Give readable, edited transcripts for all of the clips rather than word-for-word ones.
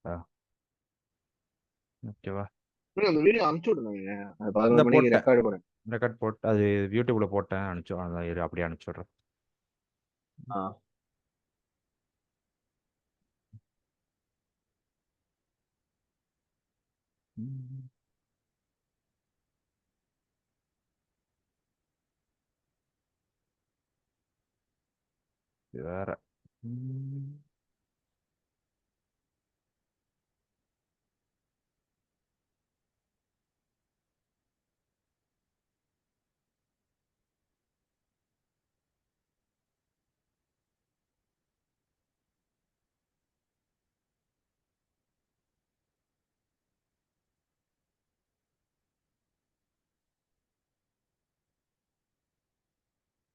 போட்டா ஓகேவா? அந்த வீடியோ அனுப்பிச்சு விடுங்க. அது இந்த 11 மணிக்கு போட்டேன். ரெக்கார்டு பண்ணேன். ரெக்கார்ட் போட்டு அது யூடியூப்ல போட்டேன். அனுப்பிச்சு அதான் இரு அப்படியே அனுப்பிச்சு விட்றேன். ஆ ம். இது வேற. ம்.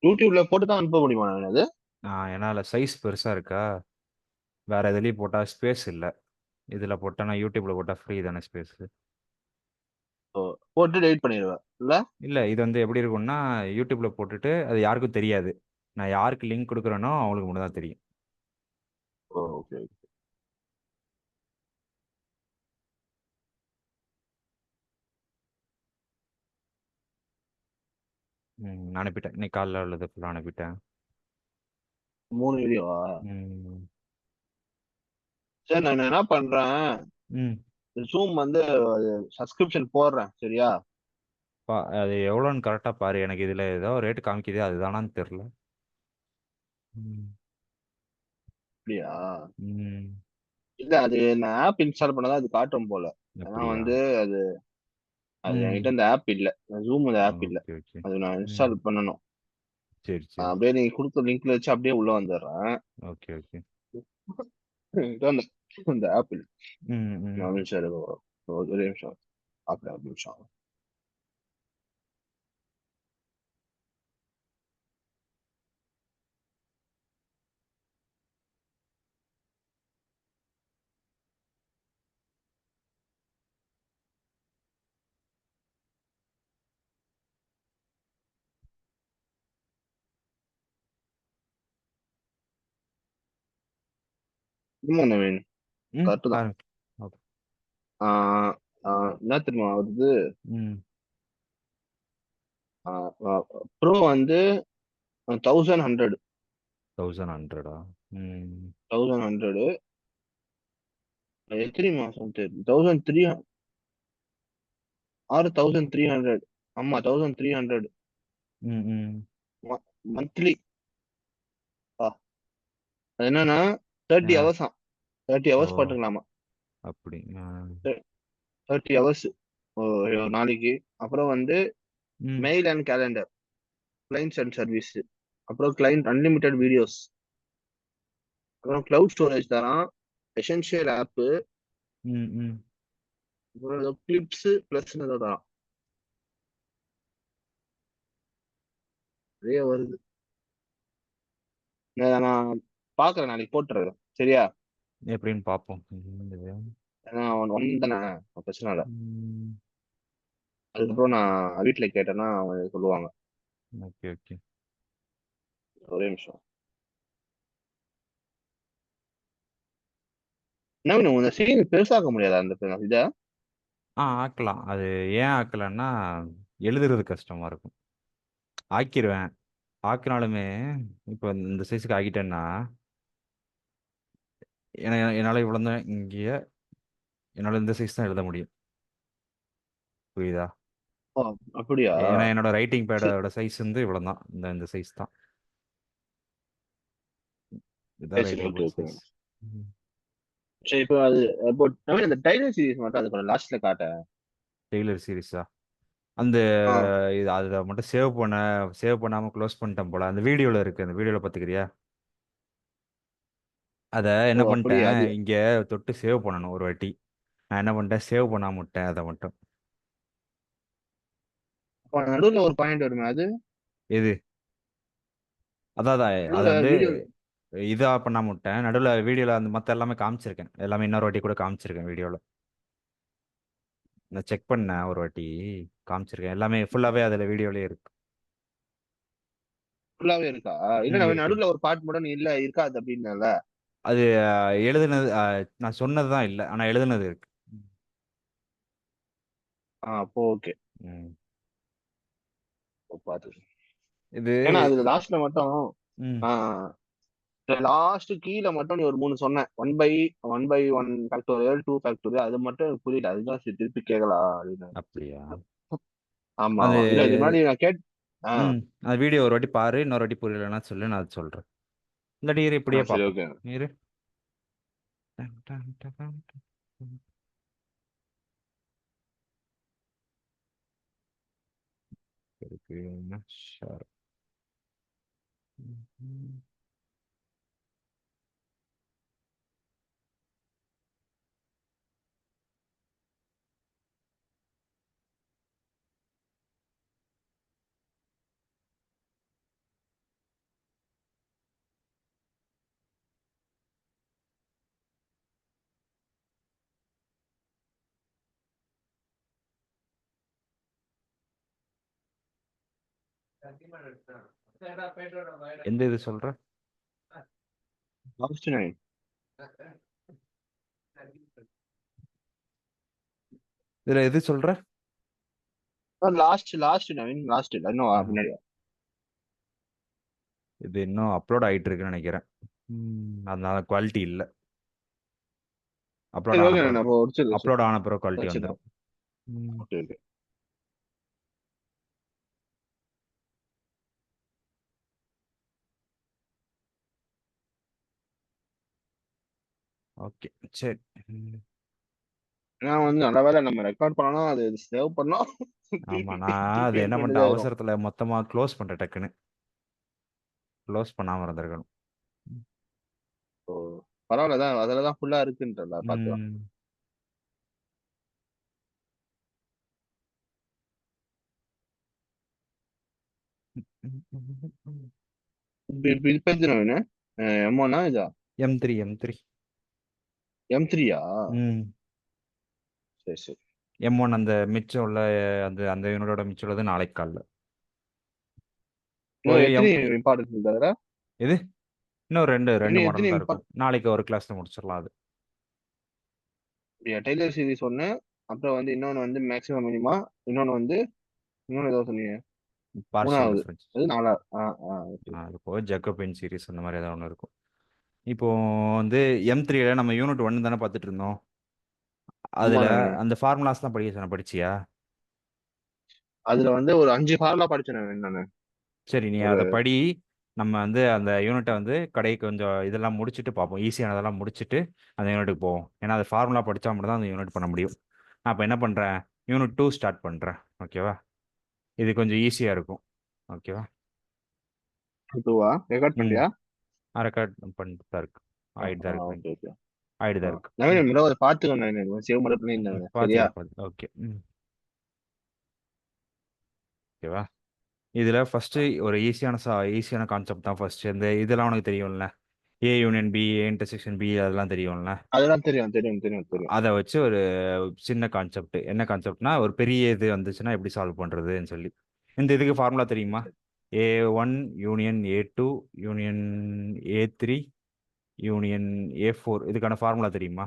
யூடியூப்ல போட்டு தான் அனுப்ப முடியுமா நான் அது? ஏன்னா அதில் சைஸ் பெருசா இருக்கா? வேற எதுலயும் போட்டா ஸ்பேஸ் இல்ல. இதுல போட்டா யூடியூப்ல போட்டா ஃப்ரீ தானே ஸ்பேஸ். ஓ, போட்டு டெலிட் பண்ணிடுவேன் இல்ல? இல்ல இது வந்து எப்படி இருக்கும்னா, யூடியூப்ல போட்டுட்டு அது யாருக்கும் தெரியாது. நான் யாருக்கு லிங்க் குடுக்குறேனோ அவங்களுக்கு மட்டும் தான் தெரியும். ஓ, ஓகே. அனுப்பிட்டேன். இன்னைக்கு காலைல உள்ளது ஃபுல்லா அனுப்பிட்டேன். 3 வீடியோவா? ம். சரி, நான் என்ன பண்றேன், ம். ஜூம் வந்து சப்ஸ்கிரிப்ஷன் போடுறேன், சரியா? அது எவ்வளோன்னு கரெக்டா பாரு. எனக்கு இதுல ஏதோ ரேட் காமிக்குது. அதுதானான்னு தெரியல. ம். அப்படியா? ம். இல்ல, அது நான் ஆப் இன்ஸ்டால் பண்ணதான் அது காட்டும் போல. ஆனா அப்படியா? வந்து அது அது என்கிட்ட ம். அந்த ஆப் இல்ல. ஜூம் அந்த ஆப் இல்ல. Okay, okay. அது நான் ம். இன்ஸ்டால் பண்ணணும். சரி, சரி. அப்படியே நீங்க கொடுத்த லிங்க்ல வச்சு அப்படியே உள்ள வந்துடுறேன். Okay, okay. என்கிட்ட அந்த ஆப் இல்ல. ம், ம். நான் சரி, ஒரு நிமிஷம். அப்படியே ஒரு நிமிஷம். ஆமா நவீன், ம். கரெக்ட் தான். பாருங்க. ஓகே. ஆஹ் என்ன தெரியுமா வருது? ம். ப்ரோ வந்து 1100. 1100. ம். 1100 எத்தனை மாசம் தெரியும்? 1300 ஆறு 1300. ஆமா, 1300 ம், ம். மந்த்லி. அது என்னன்னா 30 ஆ. ஹவர்ஸாம். 30 ஓ! ஹவர்ஸ் பாத்துக்கலாமா? அப்படி. 30 ஹவர்ஸ் ஒரு நாளைக்கு. அப்புறம் வந்து ம். Mail and calendar, clients and service, அப்புறம் கிளைண்ட் அன்லிமிட்டெட் வீடியோஸ், அப்புறம் கிளவுட் ஸ்டோரேஜ் தரான், எசென்ஷியல் ஆப், ம், ம். அப்புறம் ஏதோ கிளிப்ஸ் பிளஸ் ஏதோ தரான். நிறைய வருது. நான் பாக்குறேன், நாளைக்கு போட்டுறேன், சரியா? எப்படின்னு பார்ப்போம். என்னது? ஏன்னா அவன் வந்தானே, பிரச்சனை இல்லை. ம். அதுக்கப்புறம் நான் வீட்டுல கேட்டேன்னா அவங்க சொல்லுவாங்க. Okay, okay. ஒரே நிமிஷம். என்ன உங்க சீன் பெருசாக்க முடியாதா அந்த இதை? ஆக்கலாம். அது ஏன் ஆக்கலன்னா, எழுதுறது கஷ்டமா இருக்கும். ஆக்கிருவேன். ஆக்கினாலுமே இப்போ இந்த சைஸுக்கு ஆக்கிட்டேன்னா, என்னால் இவ்வளோ தான் இங்கேயே என்னால் இந்த சைஸ் தான் எழுத முடியும். புரியுதா? ஓ, அப்படியா? ஏன்னா என்னோட ரைட்டிங் சரி, பேடோட சைஸ் வந்து இவ்வளோ தான். இந்த சைஸ் தான். இதுதான் சரி, சரி, writing okay, bad okay. Size. சரி, இப்போ அது இப்போ நவீன், அந்த டைலர் சீரிஸ் மட்டும் அது கொஞ்சம் லாஸ்ட்ல காட்டேன். டெய்லர் சீரிஸா? அந்த ஆ, இது அதை மட்டும் சேவ் பண்ணாமல் க்ளோஸ் பண்ணிட்டேன் போல. அந்த வீடியோவில் இருக்குது. அந்த வீடியோவில் பார்த்துக்கிறியா? அதை ஓ, என்ன அப்படியா? பண்ணிட்டேன், அது இங்கே தொட்டு சேவ் பண்ணணும் ஒரு வாட்டி. நான் என்ன பண்ணிட்டேன், சேவ் பண்ணாம விட்டேன் அதை மட்டும். அப்ப நடுவுல ஒரு பாயிண்ட் வருமே அது? எது? அதான் அதான். அதை நடுவுல வந்து வீடியோ. இதா பண்ணாம விட்டேன். நடுவில் வீடியோவில் அந்த மற்ற எல்லாமே காமிச்சிருக்கேன். எல்லாமே இன்னொரு வாட்டி கூட காமிச்சிருக்கேன் வீடியோவில். நான் செக் பண்ணேன் ஒரு வாட்டி. காமிச்சிருக்கேன். எல்லாமே ஃபுல்லாகவே அதில் வீடியோலேயே இருக்கு. ஃபுல்லாவே இருக்கா? இல்ல ம், நவீன், இருக்கு. நடுவுல ஒரு பாட்டு மட்டும் நீ இல்ல இருக்காது அப்படின்னல. அது எழுதுனது நான் சொன்னது தான் இல்லை, ஆனால் எழுதுனது இருக்கு. அப்போ ஓகே. ம். பாத்து. இது ஏன்னா அதுல லாஸ்ட்ல மட்டும் ம் லாஸ்ட் கீழ மட்டும் நீ ஒரு 3 சொன்ன. 1/1 ஃபேக்டோரியல் 2 ஃபேக்டோரியல் அது மட்டும் எனக்கு புரியல. அதுதான் சரி திருப்பி கேட்கலாம் அப்படின்னு. அப்படியா? ஆமா அது ஆமா. இல்ல இது முன்னாடி நான் அந்த வீடியோ ஒரு வாட்டி பாரு, இன்னொரு வாட்டி புரியலன்னா சொல்லு, நான் அது சொல்கிறேன். இல்லாட்டி இரு, இப்படியே சரி பார்ப்போம். ஓகே. இரு. Done, done, done, done, done. இருக்கு ஷார். எந்த இது சொல்ற? லாஸ்ட் 9. இதுல எது சொல்ற? லாஸ்ட் 9 லாஸ்ட் இல்ல இன்னும் ஆஹா. முன்னாடி. இது இன்னும் அப்லோட் ஆயிட்டு இருக்குன்னு நினைக்கிறேன். அதனால குவாலிட்டி இல்லை. அப்லோட் சரி ஆன ஓகே பிறகு நான் அப்போ வச்சிருக்கேன். அப்லோட் ஆன பிறகு குவாலிட்டி வச்சிருக்கேன். வந்துடும். ம். Okay okay. ஓகே சரி. ம். நான் வந்து நல்ல வேலை நம்ம ரெக்கார்ட் பண்ணணும் அது சேவ் பண்ணோம். ஆமா, திருப்பி நான் அது திருப்பி என்ன எடுக்க பண்ணிட்டேன், வேண்டியதா இருக்கும். அவசரத்துல மொத்தமா க்ளோஸ் பண்ணிட்டேன் டக்குன்னு. க்ளோஸ் பண்ணாம இருந்திருக்கணும். ஓ பரவாயில்ல தான் அதுலதான் ஃபுல்லா இருக்குன்றல பாத்துக்கலாம். ம். இப்ப இது பேசுன வேணும். M1 இதா M3. M3. ம். சரி சரி. M1 அந்த மிச்சம் உள்ள அந்த அந்த யூனிட்டோட மிச்சம் உள்ளது நாளைக்கு காலைல. இன்னும் ஒரு எத்தனை இம்பார்ட்டன்ஸ் இருக்கு அதுல? இது இன்னும் ரெண்டு ரெண்டு இன்னும் எத்தனை மாடல் தான் இருக்கும். நாளைக்கு ஒரு கிளாஸ்ல முடிச்சிடலாம் அது. டெய்லர் சீரிஸ் ஒண்ணு, அப்புறம் வந்து இன்னொன்னு வந்து மேக்ஸிமம் மினிமா, இன்னொன்னு வந்து இன்னொன்னு ஏதோ சொன்னீங்க. பார்ஷியல் 3வது டிஃபரன்ஸ். அது 4. ஓகே. அது போக ஜக்கோபின் சீரிஸ் அந்த மாதிரி ஏதாவது ஒன்று இருக்கும். இப்போ வந்து M3ல நம்ம யூனிட் 1 தானே பார்த்துட்டு இருந்தோம். ஆமா அதுல நானு. அந்த ஃபார்முலாஸ் தான் படிக்க சொன்ன, படிச்சியா? அதுல வந்து ஒரு 5 ஃபார்முலா படிச்சேன் நானு. சரி, நீ ஒரு அதை படி. நம்ம வந்து அந்த யூனிட்டை வந்து கடைக்கு கொஞ்சம் இதெல்லாம் முடிச்சுட்டு பார்ப்போம், ஈஸியானதெல்லாம் முடிச்சுட்டு அந்த யூனிட்டுக்கு போவோம். ஏன்னா அது ஃபார்முலா படித்தா மட்டும் தான் அந்த யூனிட் பண்ண முடியும். நான் இப்போ என்ன பண்ணுறேன், யூனிட் 2 ஸ்டார்ட் பண்ணுறேன். ஓகேவா? இது கொஞ்சம் ஈஸியாக இருக்கும். ஓகேவா? 2வா ரெக்கார்ட் ம். பண்ணியா? ரெக்கார்ட் பண்ணிட்டு தான் இருக்கு. ஆயிட்டு தான் இருக்கு. Okay okay. ஆயிட்டு தான் இருக்கு. நவீன் மேடம் அதை பாத்துக்கோங்க, நான் சேவ் மட்டும் பண்ணியிருந்தாங்க சரியா? பார்த்து ஓகே. ஓகேவா? இதில் ஃபஸ்ட்டு ஒரு ஈஸியான கான்செப்ட் தான் ஃபர்ஸ்ட். இந்த இதெல்லாம் உனக்கு தெரியும்ல, A union B, A intersection B, அதெல்லாம் தெரியும்ல. அதெல்லாம் தெரியும் தெரியும் தெரியும் தெரியும். அதை வச்சு ஒரு சின்ன கான்செப்ட். என்ன கான்செப்ட்னா, ஒரு பெரிய இது வந்துச்சுன்னா எப்படி சால்வ் பண்ணுறதுன்னு சொல்லி. இந்த இதுக்கு ஃபார்முலா தெரியுமா? A1 union A2 union A3 union A4, இதுக்கான ஃபார்முலா தெரியுமா?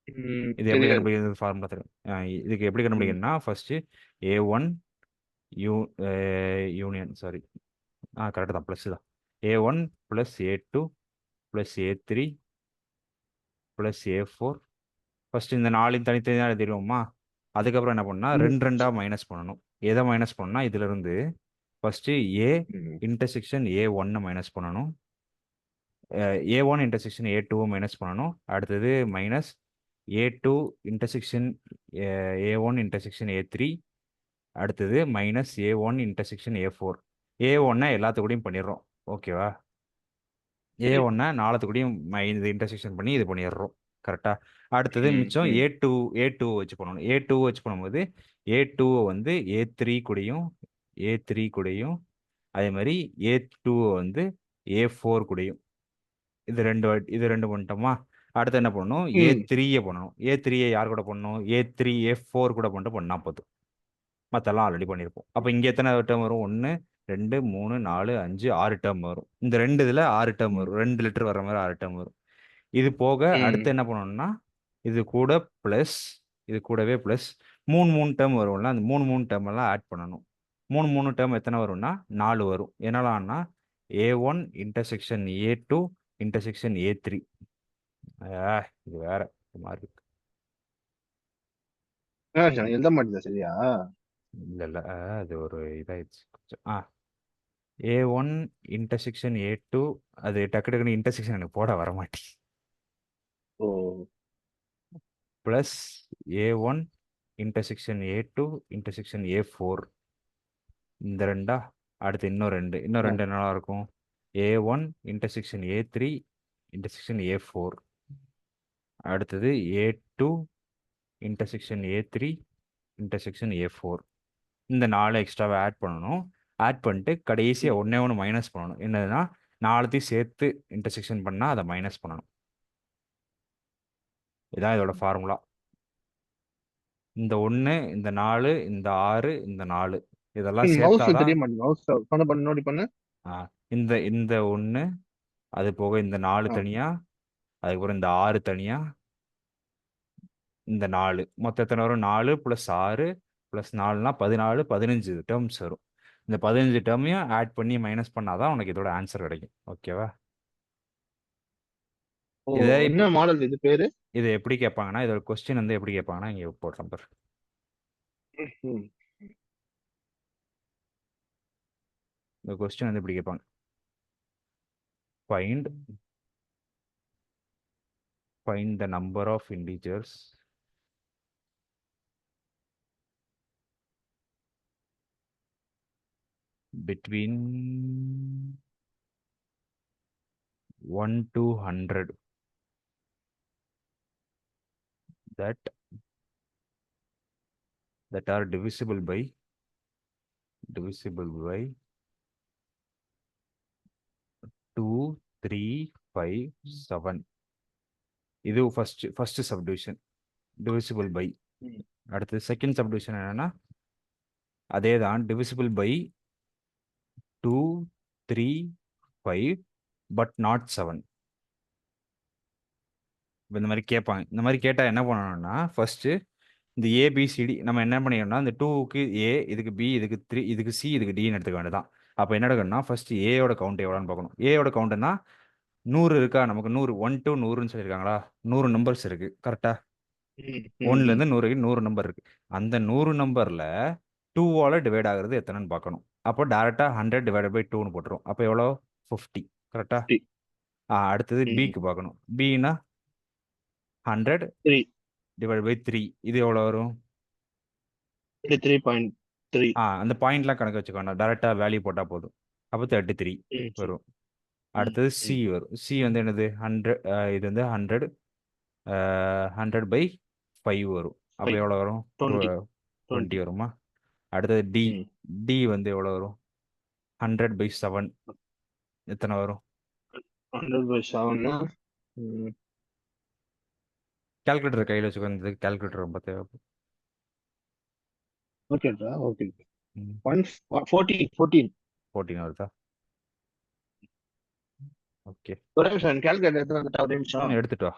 இது எப்படி தெரியாது. கண்டுபிடிக்கிறது? ஃபார்முலா தெரியும். இதுக்கு எப்படி ம், கண்டுபிடிக்கணும்னா, first A1 you union sorry கரெக்டாக தான், ப்ளஸ் தான். A1 plus A2 plus A3 plus A4. First இந்த 4 தனித்தனியாக எழுதிடுவோமா? அதுக்கப்புறம் என்ன பண்ணால் ம், ரெண்டு ரெண்டாக மைனஸ் பண்ணணும். எதை மைனஸ் பண்ணணும்னா, இதிலிருந்து ஃபர்ஸ்ட் ஏ ம், இன்டர்செக்ஷன் A1 மைனஸ் பண்ணணும். A1 இன்டர்செக்ஷன் A2 மைனஸ் பண்ணணும். அடுத்தது minus A2 intersection A1 intersection A3. அடுத்தது minus A1 intersection A4. A1 எல்லாத்துக்கூடையும் பண்ணிடுறோம். ஓகேவா? A1 நாலத்துக்கூடையும் இது இன்டர்செக்ஷன் பண்ணி இது பண்ணிடுறோம். கரெக்டாக? அடுத்தது ம், மிச்சம் ம், A2 வச்சு பண்ணணும். A2 வச்சு பண்ணும்போது A2 வந்து A3 கூடயும் A3 கூடயும், அதே மாதிரி A2 வந்து A4 கூடயும், இது ரெண்டு பண்ணிட்டோமா? அடுத்து என்ன பண்ணணும், ம். A3 பண்ணணும். A3 யார் கூட பண்ணணும்? A3 A4 கூட பண்ணிட்டு பண்ணா போதும். மற்றெல்லாம் ஆல்ரெடி பண்ணியிருப்போம். அப்போ இங்கே எத்தனை டேர்ம் வரும்? 1 2 3 4 5 6 டேர்ம் வரும். இந்த 2 இதில் 6 டேர்ம் வரும். 2 லிட்டர் வர மாதிரி 6 டேர்ம் வரும். இது போக அடுத்து என்ன பண்ணணும்னா இது கூட ப்ளஸ் இது கூடவே ப்ளஸ் 3 டேர்ம் வரும்ல, அந்த 3 டேர்ம் எல்லாம் ஆட் பண்ணணும். 3 டேர்ம் எத்தனை வரும்னா 4 வரும். என்னலாம்னா A1 intersection A2 intersection A3. இது வேற மாதிரி இருக்கு. எழுத மாட்டேங்குதா சரியா? இல்லை அது ஒரு இதாயிடுச்சு கொஞ்சம். A1 இன்டர்செக்ஷன் A2 அது டக்குன்னு இன்டர்செக்ஷன் எனக்கு போட வர மாட்டேங்குது. O plus A1 intersection A2 intersection A4. இந்த ரெண்டா அடுத்து இன்னும் ரெண்டு என்னவா இருக்கும்? A1 intersection A3 intersection A4. அடுத்தது A2 intersection A3 intersection A4. இந்த 4 எக்ஸ்ட்ராவை ஆட் பண்ணணும். ஆட் பண்ணிட்டு கடைசியாக ஒன்று மைனஸ் பண்ணணும். என்னதுன்னா 4த்தையும் சேர்த்து இன்டர்செக்ஷன் பண்ணால் அதை மைனஸ் பண்ணணும். இதான் இதோட ஃபார்முலா. இந்த 1 இந்த 4 இந்த 6 இந்த 4 இதெல்லாம் மவுஸ்ல சேர்த்தாதான் தெரிய மாட்டேங்குது. மவுஸ் பண்ண நோடி பண்ணு. இந்த இந்த 1 அது போக இந்த 4 ஆ. தனியா, அதுக்கப்புறம் இந்த 6 தனியா, இந்த 4 மொத்தம் எத்தனை வரும்? 4 + 6 + 4னா 14 15 டேர்ம்ஸ் வரும். இந்த 15 டேர்மையும் ஆட் பண்ணி மைனஸ் பண்ணாதான் உனக்கு இதோட ஆன்சர் கிடைக்கும். ஓகேவா? ஓ இதை இப்போ என்ன மாடல் இது பேரு? இதை எப்படி கேட்பாங்கன்னா இதோட கொஸ்டின் வந்து எப்படி கேட்பாங்கன்னா இங்கே போடுறேன் பாரு. ம். இந்த கொஸ்டின் வந்து இப்படி கேட்பாங்க. Find the number of integers between 1 to 100 that are divisible by 2 3 5 7. இது ஃபர்ஸ்ட் சப்டிவிஷன் divisible by. அடுத்து செகண்ட் சப்டிவிஷன் என்னன்னா அதே தான் divisible by 2 3 5 but not 7. இந்த மாதிரி கேட்பாங்க. இந்த மாதிரி கேட்டால் என்ன பண்ணணும்னா ஃபர்ஸ்ட் இந்த ஏபிசிடி நம்ம என்ன பண்ணிக்கணும்னா இந்த 2க்கு ஏ, இதுக்கு பி, இதுக்கு 3, இதுக்கு சி, இதுக்கு டின்னு எடுத்துக்க வேண்டியதான். அப்போ என்ன எடுக்கணும்னா ஃபர்ஸ்ட் ஏயோட கவுண்ட் எவ்வளோன்னு பார்க்கணும். ஏயோட கவுண்ட்னா 100 இருக்கா? நமக்கு 100 1 to 100ன்னு சொல்லியிருக்காங்களா? 100 நம்பர்ஸ் இருக்கு கரெக்டா? 1லேருந்து 100 வரைக்கும் 100 நம்பர் இருக்கு. அந்த 100 நம்பரில் 2வால் டிவைட் ஆகுறது எத்தனைன்னு பார்க்கணும். அப்போ டேரெக்டாக 100 டிவைடட் பை 2ன்னு போட்டுரும். அப்போ எவ்வளோ? 50 கரெக்டா? அடுத்தது பிக்கு பார்க்கணும். பின்னா 100 டிவைட் பை 3. இது எவ்வளோ வரும்? 3.3. அந்த பாயிண்ட்லாம் கணக்கு வச்சுக்க வேண்டாம், டேரெக்டாக வேல்யூ போட்டால் போதும். அப்போ 33 வரும். அடுத்தது சி வரும். சி வந்து என்னது? 100. இது வந்து 100 பை 5 வரும். அப்போ எவ்வளோ வரும்? 20 வருமா? அடுத்தது டி. டி வந்து எவ்வளோ வரும்? 100 பை 7 எத்தனை வரும்? 100 by 7. கால்குலேட்டர் கையில் வச்சுக்கோங்க. கால்குலேட்டர் ரொம்ப தேவை. ஓகேடா ஓகே. 14 வருதா? ஓகே, ஒரே நிமிஷம் கால்குலேட்டர் எடுத்து வந்துட்டா ஒரே நிமிஷம் எடுத்துட்டு வா.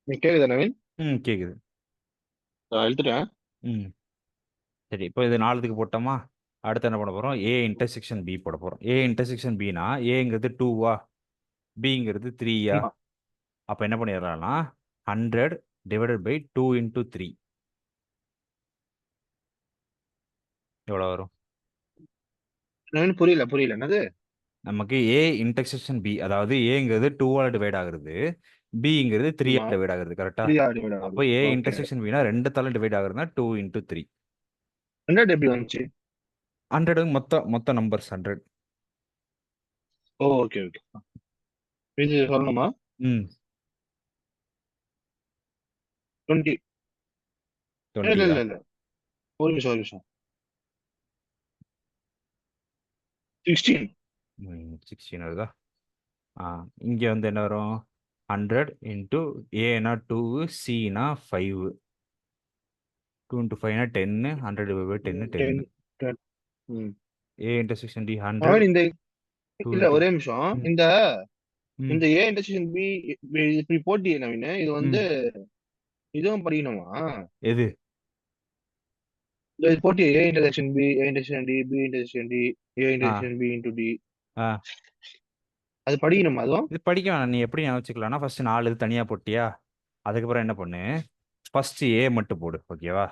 நீ கேக்குதா நவீன்? கேக்குது. எழுத்துட்டேன். சரி, இப்போ இது 4க்கு போட்டோமா? அடுத்து என்ன பண்ண போகிறோம்? ஏ இன்டர்செக்ஷன் பி போட போகிறோம். ஏ இன்டர்செக்ஷன் பினா ஏங்கிறது 2வா, பிங்கிறது 3யா? அப்போ என்ன பண்ணிடலாம்னா 100 டிவைடட் பை 2 இன்டூ 3 எவ்வளோ வரும்? எனக்கு புரியல என்னது? நமக்கு ஏ இன்டர்செக்ஷன் பி, அதாவது ஏங்கிறது 2ஆல் டிவைட் ஆகுறது, பிங்கிறது 3ஆல் டிவைட் ஆகுறது, கரெக்டா? 3 டிவைட் அப்போ ஆகுது. ஏ ஓகே. இன்டர்செக்ஷன் பினா 2ஆல டிவைட் ஆகுறதுனா 2 இன்டூ 3. 100 எப்படி வந்துச்சு? 100 மொத்த நம்பர்ஸ் 100. ஓகே. இது சொல்லணுமா? ம் 20. 20யா? இல்ல. ஒரு நிமிஷம். 16. 16 வருதா? இங்கே வந்து என்ன வரும்? 100 இன்டூ ஏனா 2, சினா 5, 2 இன்டூ 5னா 10, 100 டிவைட் பை 10 10. 10. ம். ஏ இன்டர்செக்ஷன் டி 100, அவன் இந்த 2 இல்ல இன்டூ ஒரே நிமிஷம். ம் இந்த ம் இந்த ஏ இன்டர்செக்ஷன் பி இப்படி போட்டியே நவீன, இது வந்து ம் இதுவும் படிக்கணுமா? எது? இந்த இது போட்டியே A intersection B, A intersection D, B intersection D, A ஆ இன்டர்செக்ஷன் பி இன்டூ டி, ஆ அது படிக்கணுமா அதுவும்? இது படிக்க வேணாம். நீ எப்படி ஞாபகம் வச்சுக்கலாம்னா ஃபர்ஸ்ட் 4 இது தனியாக போட்டியா, அதுக்கப்புறம் என்ன பண்ணு, ஃபர்ஸ்ட் ஏ மட்டும் போடு, ஓகேவா?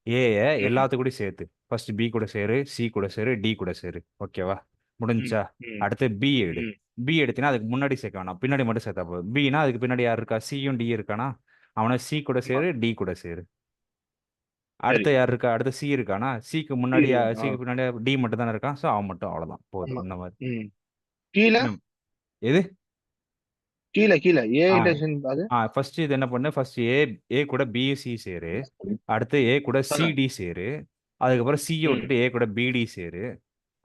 ஏயை ம். எல்லாத்து கூடயும் சேர்த்து ஃபர்ஸ்ட் பி கூட சேரு, சி கூட சேரு, டி கூட சேரு, ஓகேவா? ம். முடிஞ்சா? ம். அடுத்து பி எடு. ம். பி எடுத்தினா அதுக்கு முன்னாடி சேர்க்க வேணாம், பின்னாடி மட்டும் சேர்த்தா போதும். பினா அதுக்கு பின்னாடி யார் இருக்கா? சியும் டி இருக்கானா? அவனை சி கூட ஆமா. சேரு, டி கூட சேரு. சரி. அடுத்து யார் இருக்கா? அடுத்து சி இருக்கானா? சிக்கு டி முன்னாடி இருக்கு. சிக்கு பின்னாடி டி மட்டும் தானே இருக்கான், ஸோ அவன் மட்டும், அவ்வளோதான், போதும். ஆமா. இந்த மாதிரி. ம். கீழ ம். எது? கீழ ஏ ஆ இன்டர்செக்ஷன் அது. ஃபர்ஸ்ட் இது என்ன பண்ணு, ஃபர்ஸ்ட் ஏ ஏ கூட பி சி சேரு, அடுத்து ஏ கூட ஆ. சிடி சேரு, அதுக்கப்புறம் சியை ம். விட்டுட்டு ஏ கூட பிடி சேரு,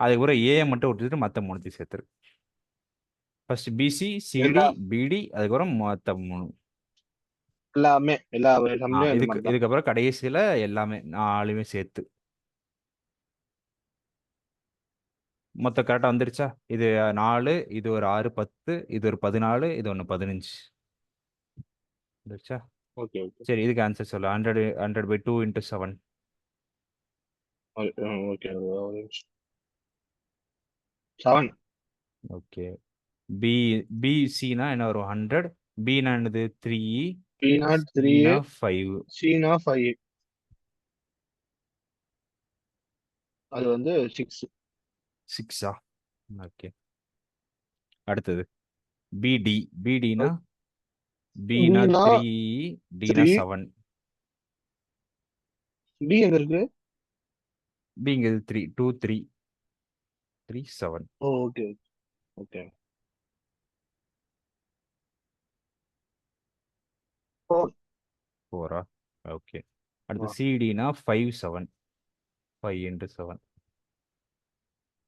அதுக்கப்புறம் ஏ மட்டும் விட்டுட்டு மற்ற மூணுத்தையும் சேர்த்துரு. ஃபர்ஸ்ட் பிசி சிடி எல்லா பிடி, அதுக்கப்புறம் மொத்த மூணு. எல்லா சம்லயும் இந்த மாதிரி தான். இதுக்கப்புறம் கடைசியில எல்லாமே 4மே சேர்த்து மொத்தம் கரெக்டாக வந்துருச்சா? இது 4, இது ஒரு 6 10, இது ஒரு 14, இது ஒன்று 15 வந்துருச்சா? ஓகே. சரி, இதுக்கு ஆன்சர் சொல்லு. 100 by 2 into 7. Okay. 7. Okay. B பிசினா என்ன வரும்? 100. பினா என்னது? 3. பி நாட் 3, சினா 5. சி நாட் 5, அது வந்து 6. 6ஆ? ஓகே. அடுத்தது பிடி. பிடினா பினா பினா 3, டினா 3, 7. டி எங்க இருக்கு? பிங்கிறது 3, 2 3 3 7. ஓகே. 4. 4ஆ? ஓகே. அடுத்து சிடினா 5 7. 5 இன்டூ 7.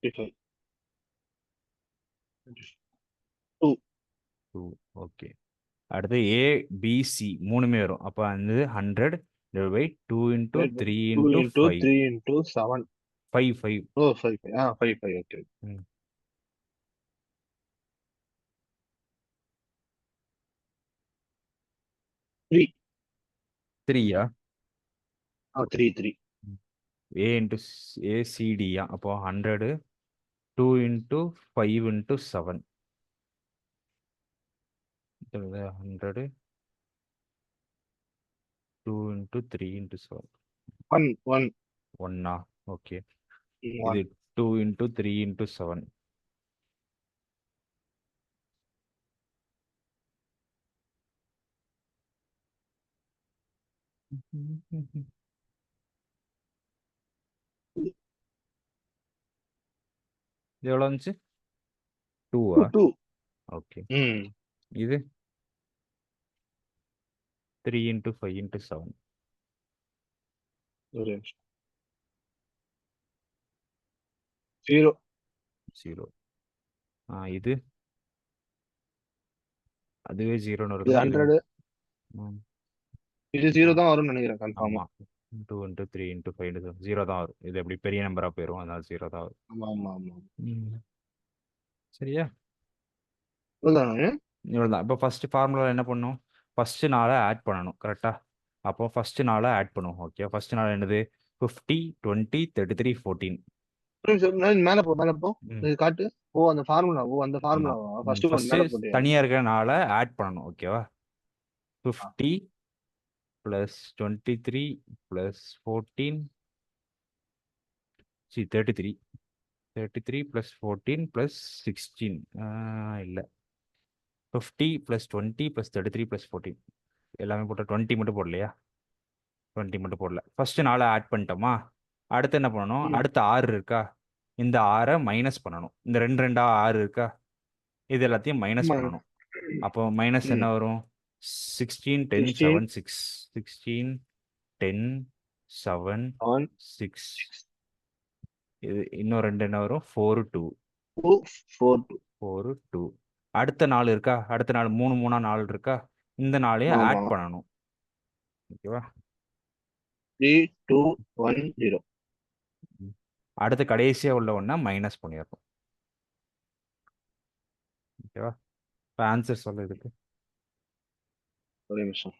2. 2. ஓகே. அடுத்து ஏபிசி மூணுமே வரும். அப்போ வந்து 100 divide by 2 into 3 2 into into 5. 3 into 7. 5 5. ஓ 5. 5. ஓகே. ம் 3. 3யா? 3. ஏ இன்டூ ஏசிடியா? அப்போ 100 2 இன்டூ 5 இன்டூ 7. 100 2 into 3 into 7. 1. 1ஆ? ஓகே. 1. இது 2 இன்டூ 3 இன்டூ 7. இது எவ்வளோ வந்துச்சு? 2ஆ? 2. ஓகே. ம். இது 3 இன்டூ 5 இன்டூ 7. ஒரு நிமிஷம். 0. 0. இது அதுவே 0ன்னு இது வருதா? இது 100. ம், இது ஆ 0 தான் வரும்னு நினைக்கிறேன் கன்ஃபார்மா. ஆமாம். 2 இன்டூ 3 இன்டூ 5 இன்டூ 0 தான் வரும். இது எப்படி பெரிய நம்பராக போயிடும், அதனால 0 தான் வரும். ஆமா. ம். சரியா? இவ்வளவுதானே? இவ்வளோதான். இப்போ ஃபர்ஸ்ட் ஃபார்முலா என்ன பண்ணும்? ஃபர்ஸ்ட் நாளை ஆட் பண்ணணும், கரெக்டா? அப்போ ஃபர்ஸ்ட் நாளை ஆட் பண்ணுவோம். ஓகே. ஃபர்ஸ்ட் நாள் என்னது? 50 20 33 14. ஒரு நிமிஷம். மேல போ. ம் இது காட்டு. அந்த ஃபார்முலா. அந்த ஆமா. ஃபார்முலாவா? ஃபர்ஸ்ட் ஒன் ஃபர்ஸ்ட் மேல போட்டியா? தனியாக இருக்கிற நாளை ஆட் பண்ணணும், ஓகேவா? 50 plus 23 plus 14, see 33. 33 plus 14 plus 16. இல்லை 50 plus 20 plus 33 plus 14. எல்லாமே போட்ட 20 மட்டும் போடலையா? 20 மட்டும் போடல. ஃபர்ஸ்ட் 4 ஆட் பண்ணிட்டோமா? அடுத்து என்ன பண்ணணும்? அடுத்து 6 இருக்கா? இந்த 6 மைனஸ் பண்ணணும். இந்த 2 2 6 இருக்கா? இது எல்லாத்தையும் மைனஸ் பண்ணணும். அப்போ மைனஸ் என்ன வரும்? 16 10 7 6. 16 10 7 6. இது இன்னும் 2 என்ன வரும்? 4 2. 4 2. அடுத்த 4 இருக்கா? அடுத்த 4 3 3 4 இருக்கா? இந்த 4ஐயும் ஆட் பண்ணணும். ஓகேவா? 3 2 1 0. அடுத்து கடைசியா உள்ள ஒண்ணா மைனஸ் பண்ணிடணும். ஓகேவா? இப்போ ஆன்சர் சொல்ல இதுக்கு. ஒரு நிமிஷம்.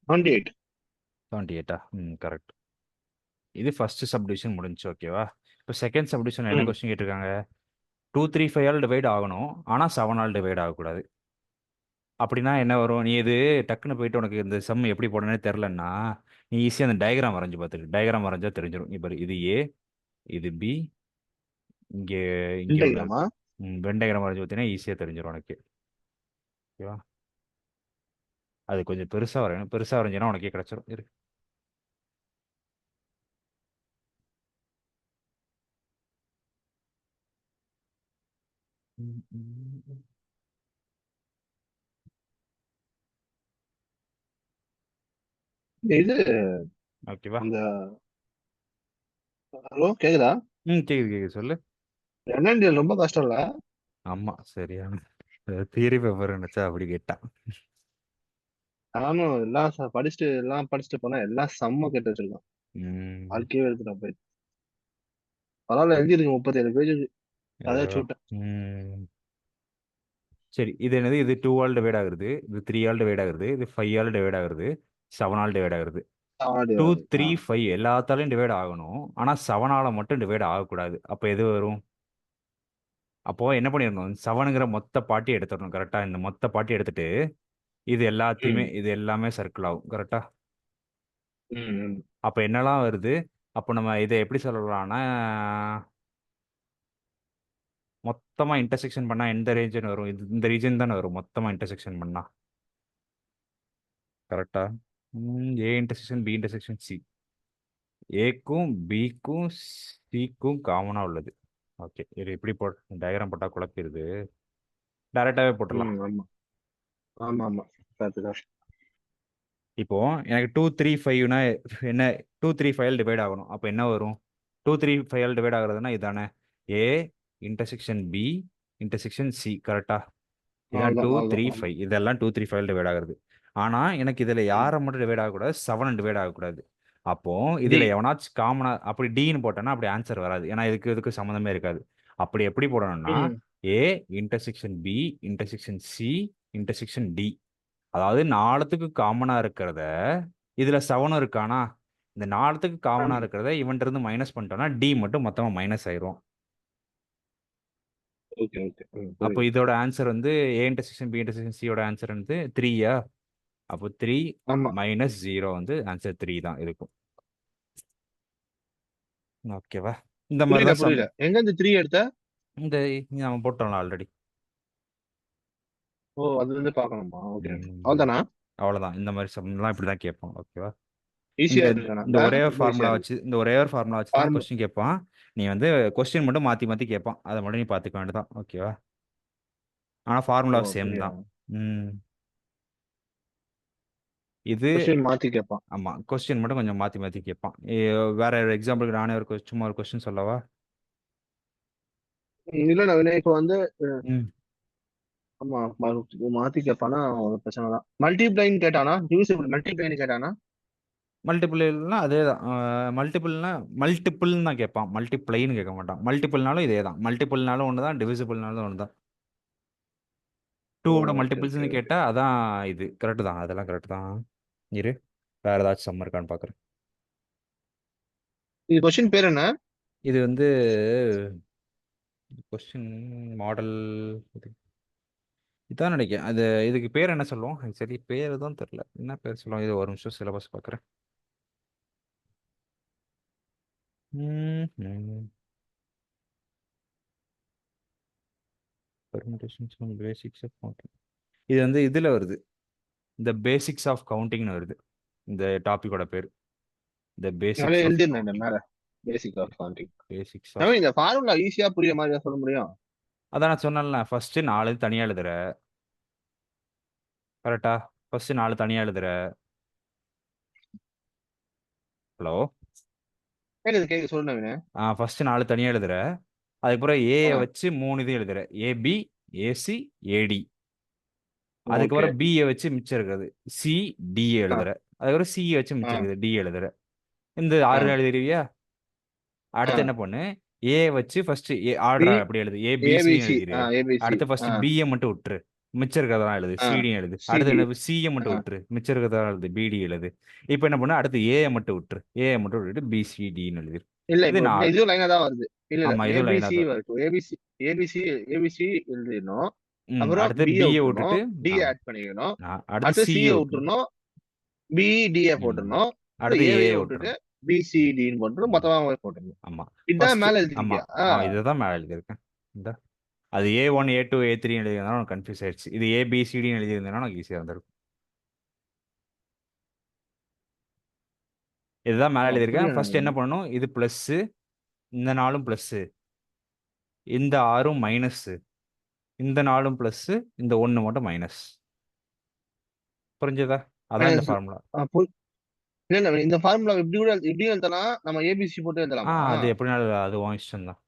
$28. 28. கரெக்ட். இது ஃபர்ஸ்ட் சப்டிவிஷன் முடிஞ்சு. ஓகேவா? இப்போ செகண்ட் சப்டிவிஷன் என்ன கொஸ்டின் கேட்டிருக்காங்க? 2 3 5 ஆல் டிவைட் ஆகணும், ஆனால் 7 ஆல் டிவைட் ஆகக்கூடாது. அப்படின்னா என்ன வரும்? நீ இது டக்குன்னு போயிட்டு உனக்கு இந்த சம் எப்படி போடணும்னே தெரிலன்னா நீ ஈஸியாக அந்த டயக்ராம் வரைஞ்சி பார்த்துட்டு டயக்ராம் வரைஞ்சா தெரிஞ்சிடும். இப்போ இது ஏ, இது பி, இங்கே இங்கே உள்ள வென் டயக்ராம் வரைஞ்சி பார்த்தீங்கன்னா ஈஸியாக தெரிஞ்சிடும் உனக்கு. ஓகேவா? அது கொஞ்சம் பெருசாக வரையணும். பெருசாக வரைஞ்சினா உனக்கே கிடச்சிரும். இரு. இது ஓகேவா? அந்த ஹலோ கேக்குதா? கேக்குது கேக்குது, சொல்லு. என்னன்னு ரொம்ப கஷ்டம் இல்ல? ஆமா, சரியான தியரி பேப்பர் நினைச்சா அப்படி கேட்டான். நானும் எல்லாம் படிச்சுட்டு போனா எல்லாம் செம்ம கேட்டு வச்சிருக்கான். வாழ்க்கையே எடுத்துட்டான் போய். பரவாயில்ல, எழுதிருக்கு 37 பேஜ். அதை விட்டேன். சரி, இது என்னது? இது 2 ஆல் டிவைட் ஆகுது, இது 3 ஆல் டிவைட் ஆகுது, இது 5 ஆல் டிவைட் ஆகுது, 7 ஆல் டிவைட் ஆகுது. 2 3 5 எல்லாத்தாலையும் டிவைட் ஆகணும், ஆனா 7 ஆல மட்டும் டிவைட் ஆகக்கூடாது. அப்போ எது வரும்? அப்போ என்ன பண்ணிடணும்? 7ங்கிற மொத்த பாட்டி எடுத்துடணும். கரெக்டா? இந்த மொத்த பாட்டி எடுத்துட்டு இது எல்லாத்தையுமே இது எல்லாமே சர்க்கிள் ஆகும். கரெக்டா? அப்போ என்னெல்லாம் வருது? அப்போ நம்ம இதை எப்படி சொல்லலாம்னா மொத்தமா இன்டர்செக்ஷன் பண்ணா எந்த ரீஜன் வரும்? இந்த ரீஜன் தானே வரும் மொத்தமா இன்டர்செக்ஷன் பண்ணா. கரெக்டா? A intersection B intersection C. ஏக்கும் பிக்கும் சிக்கும் காமனா உள்ளது. ஓகே, இது எப்படி டயக்ராம் போட்டா குழப்பிடுது. டைரக்டாவே போட்டுடலாம். ஆமா ஆமா. இப்போ எனக்கு 2 3 5னா என்ன? 2 3 5 டிவைட் ஆகணும். அப்போ என்ன வரும்? 2 3 5 டிவைட் ஆகுறதுன்னா இதானே A intersection B intersection C. கரெக்டா? இதான் 2 3 5. இதெல்லாம் 2 3 5 டிவைட் ஆகுறது. ஆனா எனக்கு இதுல யாரை மட்டும் டிவைட் ஆகக்கூடாது? 7 டிவைட் ஆகக்கூடாது. அப்போ இதுல எவனாச்சும் காமனா அப்படி டின்னு போட்டோன்னா அப்படி ஆன்சர் வராது. ஏன்னா இதுக்கு சம்மந்தமே இருக்காது. அப்படி எப்படி போடணும்னா A intersection B intersection C intersection D. அதாவது 4த்துக்கு காமனா இருக்கிறத இதுல 7 இருக்கானா, இந்த 4த்துக்கு காமனா இருக்கிறத இவன்ட்டு இருந்து மைனஸ் பண்ணிட்டோம்னா டி மட்டும் மொத்தமா மைனஸ் ஆயிரும். அப்போ இதோட ஆன்சர் வந்து ஏ இன்டர்செக்ஷன் பி இன்டர்செக்ஷன் சியோட ஆன்சர் வந்து 3யா? அப்போ 3 மைனஸ் 0 வந்து ஆன்சர் 3 தான் இருக்கும். ஓகேவா? இந்த மாதிரி தான் எங்க இந்த 3 எடுத்த? இந்த நம்ம போட்டோம்ல ஆல்ரெடி. ஓ, அது வந்து பார்க்கணுமா? ஓகே, அவ்வளவுதானா? அவ்வளவுதான். இந்த மாதிரி சம்லாம் இப்படி தான் கேட்போம். ஓகேவா? ஈஸியா இந்த ஒரே ஒரு ஃபார்முலா வச்சு தான் கொஸ்டின் கேட்பான். நீ வந்து கொஸ்டின் மட்டும் மாத்தி மாத்தி கேட்பான். அதை மட்டும் நீ பார்த்துக்க வேண்டியதான். ஓகேவா? ஆனா ஃபார்முலா சேம் தான். இது மாத்தி கேட்பான். ஆமா, கொஸ்டின் மட்டும் கொஞ்சம் மாத்தி மாத்தி கேட்பான். வேற எக்ஸாம்பிளுக்கு நானே சும்மா ஒரு கொஸ்டின் சொல்லவா? இல்ல நான் இப்போ வந்து ஆமா மாத்தி கேட்பானா ஒரு பிரச்சனை தான். மல்டிப்ளைன்னு கேட்டானா? டிவிசிபிள் மல்டிப்ளைன்னு கேட்டானா? மல்டிபிள்னா அதே தான். மல்டிபிள்னா மல்டிபிள்னு தான் கேட்பான், மல்டிப்ளைன்னு கேட்க மாட்டான். மல்டிபிள்னாலும் இதே தான், மல்டிபிள்னாலும் ஒன்று தான், டிவிசிபிள்னாலும் ஒன்று தான். டூவோட ஓகே ஓகே மல்டிபிள்ஸ்னு கேட்டால் அதான் இது கரெக்டு தான், அதெல்லாம் கரெக்டு தான். இரு, வேறு ஏதாச்சும் சம்மர் இருக்கான்னு பார்க்குறேன். இது கொஸ்டின் பேர் என்ன? இது வந்து கொஸ்டின் மாடல் இதான் நினைக்கிறேன். அது இதுக்கு பேர் என்ன சொல்லுவோம்? சரி, பேர் தான் தெரில, என்ன பேர் சொல்லுவோம். இது ஒரு நிமிஷம் சிலபஸ் பார்க்குறேன். Basics of counting. இது வந்து இதில் வருது, இந்த பேசிக்ஸ் ஆஃப் கவுண்டிங்னு வருது இந்த டாபிக்கோட பேர். இந்த நிறைய பேசிக்ஸ் ஆஃப் எழுதிருந்தேன் மேல. Basic of counting. Basics of இந்த ஃபார்முலா ஈஸியா புரிய மாதிரி சொல்ல முடியும். அதான் நான் சொன்னேன்ல, ஃபர்ஸ்ட் 4 தனியாக எழுதுற, கரெக்டா? ஃபர்ஸ்ட் 4 தனியாக எழுதுற. ஹலோ, கேக்குது சொல்லு நவீனு. ஃபர்ஸ்ட் 4 தனியாக எழுதுற, அதுக்கப்புறம் ஏயை ஆ, வச்சு 3 இது எழுதுற, ஏபி, ஏசி, ஏடி. ஓகே. அதுக்கப்புறம் பியை வச்சு மிச்சம் இருக்குது, சி, டிஏ ஆ, எழுதுற. அதுக்கப்புறம் சியை வச்சு ஆ, மிச்சம் இருக்குது, டி எழுதுற. இந்த ஆ, 6 எழுதிருவியா? ஆ. அடுத்து என்ன பண்ணு, ஏ வச்சு ஃபர்ஸ்ட் பி, ஆர்டர் அப்படி எழுது, ஏபிசின்னு ஏபிசி. எழுதிரு. ஏபிசி. அடுத்து ஃபர்ஸ்ட் பியை மட்டும் விட்டுரு, மிச்சம் இருக்கிறதெல்லாம் எழுது, சிடின்னு எழுது. அடுத்து சிடி. என்ன, சியை மட்டும் விட்டுரு, மிச்சம் இருக்கிறதெல்லாம் எழுது, பிடி எழுது. இப்போ என்ன பண்ணு, அடுத்து ஏயை மட்டும் விட்டுரு, ஏயை மட்டும் விட்டுட்டு பிசிடின்னு எழுதிரு. இல்ல இது இப்போ நான், இதுவும் லைனா தான் வருது. இல்ல இல்ல, ஆமா இதுவும் லைனாக ஏபிசி தான். வரும். ஏபிசி, ஏபிசி, ஏபிசி எழுதிடணும். அப்புறம் அடுத்து பிஏ பியை விட்டுறணும், விட்டுட்டு, டி ஆமா, ஆட் பண்ணிக்கணும். அடுத்து அடுத்து சியை சிஏ விட்டுணும். விட்டுறணும், பி டிஏ ம் போட்டுறணும். அப்புறம் அடுத்து ஏவிஏ ஏயை விட்டுட்டு விட்டுறணும். பிசிடின்னு போட்டுரும், ம் மொத்தமா போட்டுருணும். ஆமா, இதுதான் ஃபர்ஸ்ட், மேல ஆமா, எழுதிருக்கியா? இதை தான் மேலே எழுதியிருக்கேன். இந்த அது A1 A2 A3 எழுதியிருந்தாலும் உனக்கு கன்ஃபியூஸ் ஆயிடுச்சு. இது ஏபிசிடின்னு எழுதியிருந்தேன்னா உனக்கு ஈஸியாக இருந்திருக்கும். இதுதான் மேலே எழுதியிருக்கேன். புரியல ஃபர்ஸ்ட் என்ன எனக்கு. பண்ணணும், இது ப்ளஸ்ஸு, இந்த நாளும் ப்ளஸ்ஸு, இந்த 6ம் மைனஸ்ஸு, இந்த நாளும் ப்ளஸ்ஸு, இந்த 1 மட்டும் மைனஸ். புரிஞ்சதா? அதான் இந்த மைனஸ். ஃபார்முலா. இல்ல இல்ல, இந்த ஃபார்முலா இப்படி எழுதலாம். நம்ம ஏபிசி போட்டு எழுதலாமா? அது எப்படினாலும் அது உன் இஷ்டம் தான்.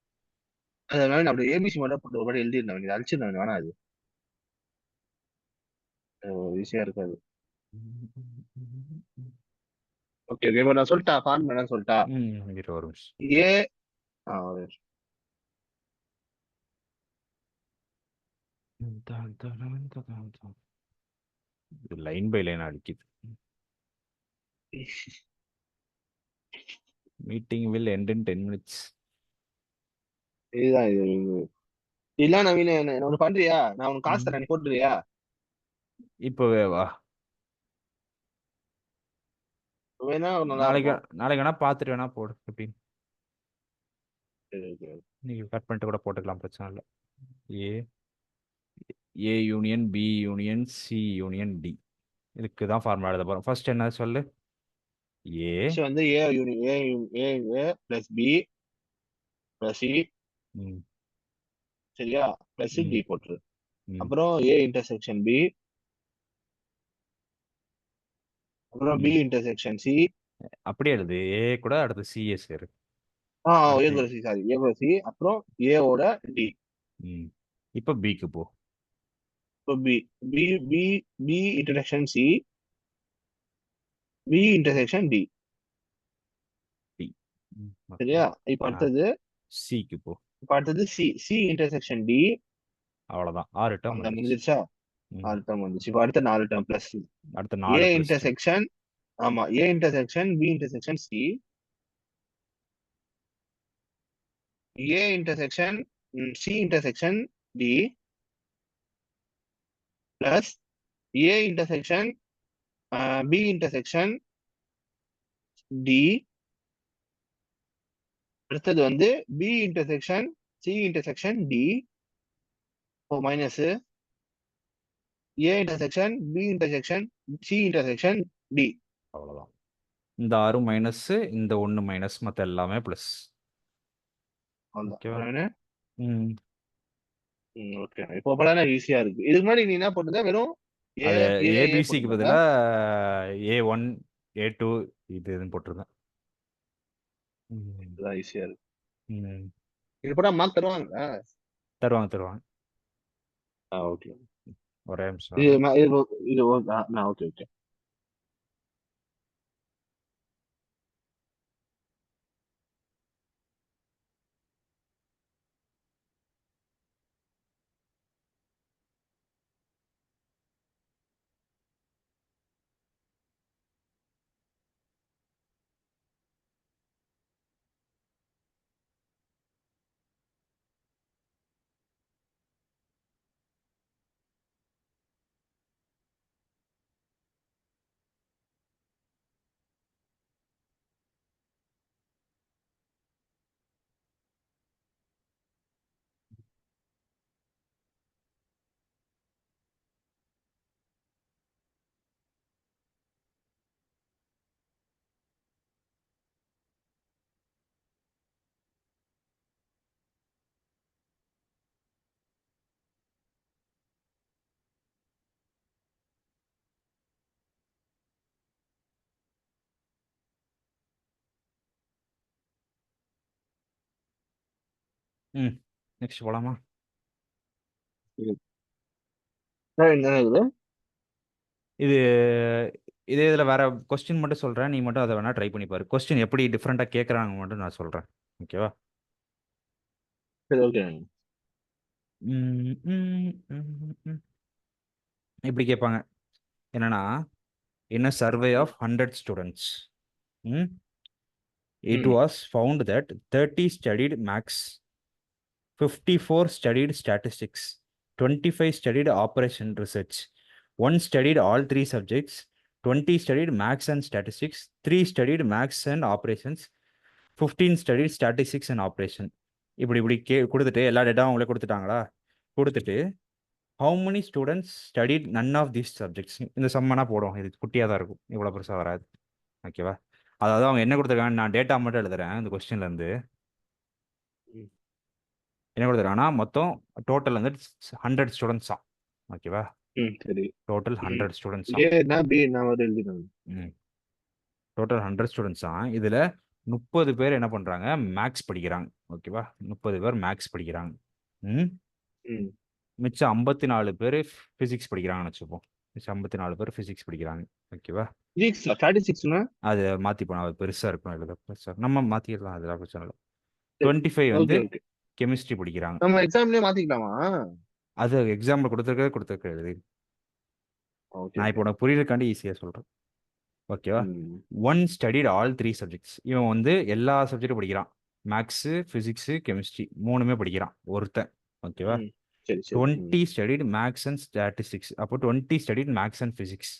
அதனால நான் அப்படி ஏபிசி மட்டும் போட்டு ஒரு வாட்டி எழுதிருந்தேன். இது அழிச்சிருந்தேன், வேணாம் அது ஈஸியா இருக்காது. ஓகே ஓகே, இப்போ நான் சொல்லிட்டா ஃபார்முலா என்ன சொல்லிட்டா? இரு ஒரு நிமிஷம். ஏ ஒரு நிமிஷம். இது லைன் பை லைன் அடிக்குது. Meeting will end in 10 minutes. இதுதான் இது. இல்ல நவீன, என்ன ஒண்ணு பண்றியா? நான் உனக்கு காசு தரேன், நீ போட்டுறியா? இப்போவே வா, வேணா நல்லா நாளைக்கு இருக்கும். நாளைக்கு வேணா பார்த்துட்டு வேணா போடு அப்படின்னு. சரி, ஓகே. நீங்கள் கட் பண்ணிட்டு கூட போட்டுக்கலாம், பிரச்சனை இல்லை. A A union B union C union D, இதுக்கு தான் ஃபார்முலா எழுத போகிறோம். ஃபர்ஸ்ட் என்ன சொல்லு, ஏ Next வந்து A union A plus B plus C. ம் சரியா? பிளஸ் ம் டி போட்டுரு. ம் அப்புறம் ஏ இன்டர்செக்ஷன் பி, அப்புறம் பி ம் இன்டர்செக்ஷன் சி. அப்படியே எழுது, ஏ கூட அடுத்து சிஏ சேரு. ஏ அடுத்து கூட சி, சாரி, ஏ கூட சி. அப்புறம் ஏவோட டி. ம் இப்போ பிக்கு போ. இப்போ B, B B B intersection C, B intersection D. D okay. சரியா? இப்போ அடுத்தது, சிக்கு போ. இப்போ அடுத்தது சி, சி இன்டர்செக்ஷன் டி. அவ்வளோதான், 6 டேர்ம் அந்த வந்துருச்சு. முடிஞ்சிருச்சா? ம் 4 டேர்ம் வந்துச்சு. இப்போ அடுத்த 4 டேர்ம் பிளஸ் அடுத்த ஏ 4 ப்ளஸ் 2. இன்டர்செக்ஷன். ஆமா, A intersection B intersection C, A intersection C intersection D, plus A intersection B intersection D. அடுத்தது வந்து B intersection C intersection D. Minus A intersection B intersection C intersection D. அவ்வளோதான். இந்த 6 minus, இந்த 1 minus, மற்ற எல்லாமே plus. ஓகேவா? அவ்வளவுதான். ம் ஓகே, இப்போ படம் ஈஸியா இருக்கு. இதுக்கு முன்னாடி நீ என்ன பண்ணுங்க, வெறும் ஏ அது ஏ ஏ ஏபிசிக்கு போட்டுருந்தாங்க. பதிலாக A1 A2 இதுன்னு போட்டிருந்தேன். ம் இதுதான் ஈஸியா இருக்கு. ம் இது போட்டா மார்க் தருவாங்க. தருவாங்க தருவாங்க. ஓகே. ஒரே நிமிஷம். இது ஓகே ஓகே. ம் நெக்ஸ்ட் போலாமா? என்ன இது? இது இதே இதில் வேற கொஸ்டின் மட்டும் சொல்கிறேன், நீ மட்டும் அதை வேணால் ட்ரை பண்ணி பாரு. கொஸ்டின் எப்படி டிஃப்ரெண்ட்டாக கேட்குறாங்க மட்டும் நான் சொல்கிறேன். ஓகேவா? சரி, ஓகே. ம், ம், ம், ம். இப்படி கேட்பாங்க என்னன்னா, in a survey of 100 students, it ம் was found that 30 studied maths, 54 studied statistics, 25 studied operation research, 1 studied all 3 subjects, 20 studied maths and statistics, 3 studied maths and operations, 15 studied statistics and operation. இப்படி இப்படி கொடுத்துட்டு எல்லா டேட்டாவும் அவங்களே கொடுத்துட்டாங்களா? கொடுத்துட்டு how many students studied none of these subjects, இந்த சம்மனா போடும். இது குட்டியாக தான் இருக்கும், இவ்வளோ பெருசாக வராது. ஓகேவா? அதாவது அவங்க என்ன கொடுத்துருக்காங்க, நான் டேட்டா மட்டும் எழுதுறேன் இந்த கொஸ்டின்ல இருந்து. ம் என்ன கொடுத்துருக்காங்கன்னா மொத்தம் டோட்டல் வந்து 100 ஸ்டூடெண்ட்ஸ் தான். ஓகேவா? சரி. டோட்டல் ம் 100 ஸ்டூடெண்ட்ஸ் தான். ஏ என்ன பி என்ன ஒரு எழுதினாங்க. ம் டோட்டல் 100 ஸ்டூடெண்ட்ஸ் தான். இதில் 30 பேர் என்ன பண்ணுறாங்க, மேக்ஸ் படிக்கிறாங்க. ஓகேவா? 30 பேர் மேக்ஸ் படிக்கிறாங்க. ம் ம் மிச்சம் 54 பேர் ஃபிசிக்ஸ் படிக்கிறாங்கன்னு வச்சுப்போம். மிச்சம் 54 பேர் ஃபிசிக்ஸ் படிக்கிறாங்க. ஓகேவா? ஃபிசிக்ஸ் ஸ்டாட்டிஸ்டிக்ஸ்னா? அது மாற்றி போனால் அது பெருசாக இருக்கும், எழுத பெருசாக நம்ம மாற்றிடலாம், அதெல்லாம் பிரச்சனை இல்லை. 25 வந்து ஓகே ஓகே. கெமிஸ்ட்ரி படிக்கிறாங்க. நம்ம எக்ஸாம்லயே மாத்திக்கலாமா? அது எக்ஸாம்பிள் கொடுத்துருக்க எழுதி. ஓகே நான் ஓகே. இப்போ உனக்கு புரியறதுக்காண்டி ஈஸியாக சொல்கிறேன். ஓகேவா? ம் ஒன் ஸ்டடிட் ஆல் 3 சப்ஜெக்ட்ஸ். இவன் வந்து எல்லா சப்ஜெக்டும் படிக்கிறான். மேக்ஸு, ஃபிசிக்ஸு, கெமிஸ்ட்ரி மூணுமே படிக்கிறான் ஒருத்தன். ஓகேவா? ம் சரி சரி. 20 ஸ்டடிட் மேக்ஸ் அண்ட் ஸ்டாட்டிஸ்டிக்ஸ். அப்போ 20 ஸ்டடிட் மேக்ஸ் அண்ட் ஃபிசிக்ஸ்.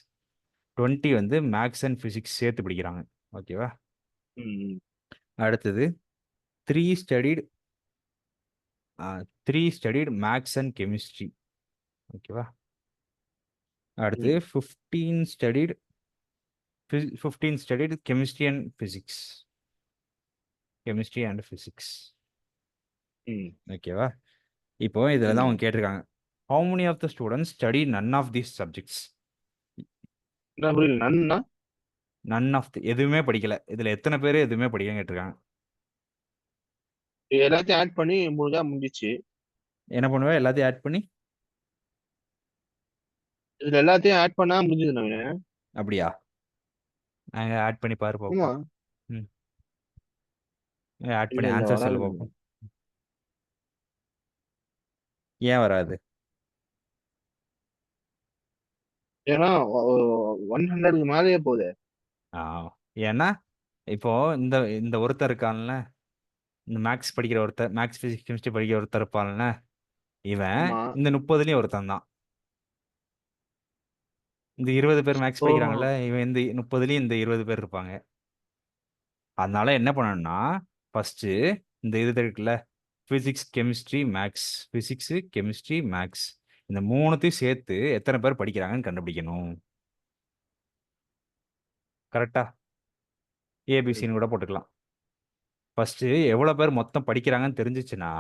20 வந்து மேக்ஸ் அண்ட் ஃபிசிக்ஸ் சேர்த்து படிக்கிறாங்க. ஓகேவா? ம் அடுத்தது 3 studied 3 studied maths and chemistry. ஓகேவா? அடுத்து ம் 15 studied 15 studied chemistry and physics. Chemistry and physics. ம் ஓகேவா? இப்போ இதில் தான் ம் அவங்க கேட்டிருக்காங்க, how many of the students study none of these subjects? என்ன புரியல நன்னா? none of the எதுவுமே படிக்கல. இதில் எத்தனை பேர் எதுவுமே படிக்கலன்னு கேட்டிருக்காங்க. எல்லாத்தையும் ஆட் பண்ணி முடிஞ்சா முடிஞ்சிச்சு. என்ன பண்ணுவேன், எல்லாத்தையும் ஆட் பண்ணி? இதுல எல்லாத்தையும் ஆட் பண்ணா முடிஞ்சது நவீன. அப்படியா? நாங்கள் ஆட் பண்ணி பாரு ஆமா. பார்ப்போம். ம் ஆட் இல்ல பண்ணி இல்ல ஆன்சர் வராது சொல்லு நவீன. பார்ப்போம். ஏன் வராது? ஏன்னா 100க்கு மேலேயே போகுது. ஆ ஏன்னா இப்போ இந்த இந்த ஒருத்தர் இருக்கான்ல, இந்த மேக்ஸ் படிக்கிற ஒருத்தர், மேக்ஸ் ஃபிசிக்ஸ் கெமிஸ்ட்ரி படிக்கிற ஒருத்தர் இருப்பான்ல, இவன் ஆமா. இந்த 30லேயும் ஒருத்தன் தான். இந்த 20 பேர் மேக்ஸ் ஓ படிக்கிறாங்கல்ல, இவன் இந்த 30லேயும் இந்த 20 பேர் இருப்பாங்க. அதனால என்ன பண்ணணும்னா, ஃபஸ்ட்டு இந்த இது இருக்குல்ல, physics chemistry maths, physics chemistry maths, இந்த மூணுத்தையும் சேர்த்து எத்தனை பேர் படிக்கிறாங்கன்னு கண்டுபிடிக்கணும். கரெக்டா? ம் ஏபிசின்னு கூட போட்டுக்கலாம். ஃபஸ்ட்டு எவ்வளோ பேர் மொத்தம் படிக்கிறாங்கன்னு தெரிஞ்சிச்சுன்னா,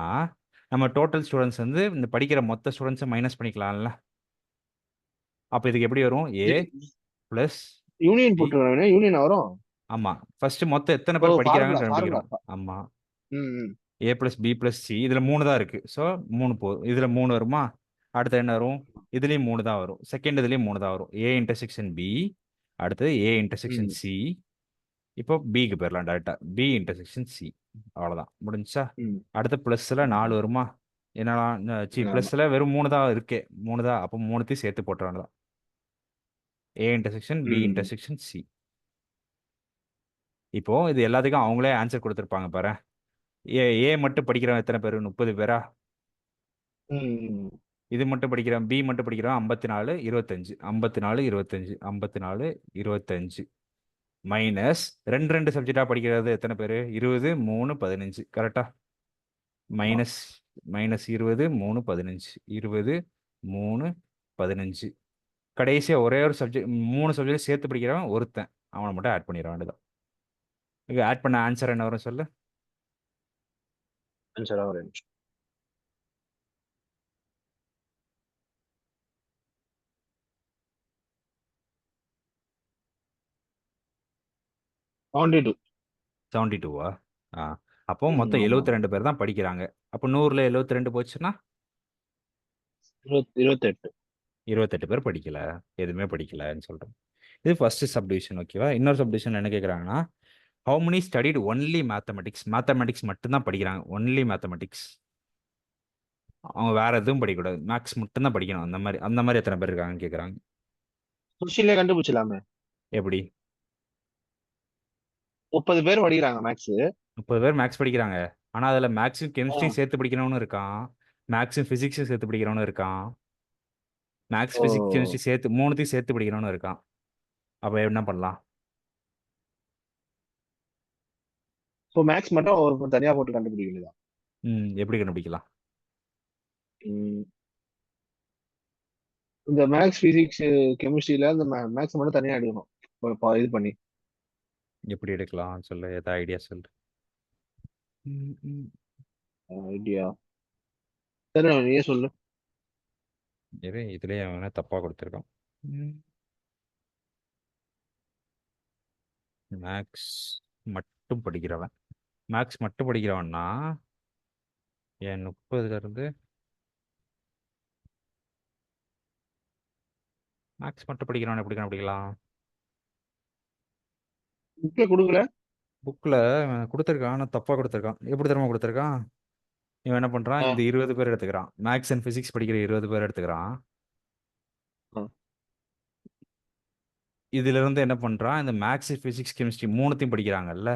நம்ம டோட்டல் ஸ்டூடெண்ட்ஸ் வந்து இந்த படிக்கிற மொத்த ஸ்டூடெண்ட்ஸை மைனஸ் பண்ணிக்கலாம்ல. அப்போ இதுக்கு எப்படி வரும், ஏ ப்ளஸ் யூனியன் பி. போட்டுருவாங்க. யூனியன் வரும். ஆமாம், ஃபஸ்ட்டு மொத்தம் எத்தனை ஓ பேர் ஃபார்முலா படிக்கிறாங்கன்னு ஃபார்முலா. கண்டுபிடிக்கிறோம். ஆமாம், ம் ம் ஏ ப்ளஸ் பி ப்ளஸ் சி. இதில் 3 தான் இருக்குது. ஸோ 3 போதும். இதில் 3 வருமா? அடுத்து என்ன வரும்? இதுலேயும் 3 தான் வரும். செகண்ட் இதுலேயும் 3 தான் வரும். ஏ இன்டர்செக்ஷன் பி, அடுத்தது ஏ இன்டர்செக்ஷன் ம் சி. இப்போ பிக்கு போயிடலாம் டேரெக்டாக. B intersection C. அவ்வளோதான், முடிஞ்சா? ம் அடுத்து ப்ளஸில் 4 ம். வருமா? என்னலாம் ஆமா. ப்ளஸில் வெறும் 3 தான் இருக்கே. 3 தான். அப்போ 3த்தையும் சேர்த்து போட்டுற வேண்டியதான். ஏ இன்டர்செக்ஷன் பி ம் இன்டர்செக்ஷன் சி. இப்போ இது எல்லாத்துக்கும் அவங்களே ஆன்சர் கொடுத்துருப்பாங்க பாரு. ஏ ஏ மட்டும் படிக்கிறவன் எத்தனை பேர்? 30 பேரா? ம் இது மட்டும் படிக்கிறான், பி மட்டும் படிக்கிறான் 54 25 54 25 54 25 மைனஸ் ரெண்டு ரெண்டு சப்ஜெக்டா படிக்கிறது எத்தனை பேர்? 20 3 15. கரெக்டா? ஆமா. Minus minus 20 3 15 20 3 15. கடைசியா ஒரே ஒரு சப்ஜெக்ட், 3 சப்ஜெக்ட் சேர்த்து படிக்கிறவன் ஒருத்தன், அவனை மட்டும் ஆட் பண்ணிட வேண்டியதான். இங்க ஆட் பண்ண ஆன்சர் என்ன வரும் சொல்லு? ஆன்சரா ஒரு நிமிஷம். 72. 72வா? ஆ அப்போ மொத்தம் ஆமா 72 பேர் தான் படிக்கிறாங்க. அப்போ 100ல 72 போச்சுன்னா 28. 28 பேர் படிக்கல. எதுவுமே படிக்கலன்னு சொல்றோம். இது ஃபர்ஸ்ட் சப்டிவிஷன். ஓகேவா? இன்னொரு சப்டிவிஷன் என்ன கேட்குறாங்கன்னா, how many studied only mathematics? Mathematics மட்டும் தான் படிக்கிறாங்க. Only mathematics. அவங்க வேற எதுவும் படிக்கக்கூடாது. மேக்ஸ் மட்டும் தான் படிக்கணும். அந்த மாதிரி எத்தனை பேர் இருக்காங்கன்னு கேட்குறாங்க. கொஸ்டின்லயே கண்டுபிடிச்சலாமே. எப்படி? 30 பேர் படிக்கிறாங்க மேக்ஸ். 30 பேர் மேக்ஸ் படிக்கிறாங்க. ஆனா அதுல மேக்ஸும் கெமிஸ்ட்ரியும் சேர்த்து படிக்கிறவனும் இருக்கான். மேக்ஸும் ஃபிசிக்ஸும் சேர்த்து படிக்கிறவனும் இருக்கான். மேக்ஸ், ஓ ஃபிசிக்ஸ், கெமிஸ்ட்ரி சேர்த்து மூணுத்தையும் சேர்த்து படிக்கிறவனும் இருக்கான். அப்ப என்ன பண்ணலாம்? இப்போ மேக்ஸ் மட்டும் ஒரு தனியா போட்டு கண்டுபிடிக்க வேண்டியதா? எப்படி கண்டுபிடிக்கலாம்? ம். இந்த மேக்ஸ், பிசிக்ஸ், கெமிஸ்ட்ரியில இந்த மேக்ஸ் மட்டும் தனியா எடுக்கணும். இது பண்ணி எப்படி எடுக்கலாம் சொல்லு, ஏதாவது ஐடியா சொல்லு. ம், ம். ஐடியா. சரி நீயே சொல்லு. இதுலயே அவன் தப்பா கொடுத்துருக்கான். மேக்ஸ் மட்டும் படிக்கிறவன். மேக்ஸ் மட்டும் படிக்கிறவன்னா ஏன் 30ல இருந்து மேக்ஸ் மட்டும் படிக்கிறவன் எப்படி கண்டுபிடிக்கலாம்? புக்கே கொடுக்கல. புக்கில் கொடுத்துருக்கான், ஆனால் தப்பாக கொடுத்துருக்கான். எப்படி தெரியுமா கொடுத்துருக்கான்? இவன் என்ன பண்ணுறான், ஆ, இந்த 20 பேர் எடுத்துக்கிறான். மேக்ஸ் அண்ட் ஃபிசிக்ஸ் படிக்கிற 20 பேர் எடுத்துக்கிறான். ஆ. இதுல இருந்து என்ன பண்ணுறான், இந்த மேக்ஸ், ஃபிசிக்ஸ், கெமிஸ்ட்ரி மூணுத்தையும் படிக்கிறாங்கல்ல,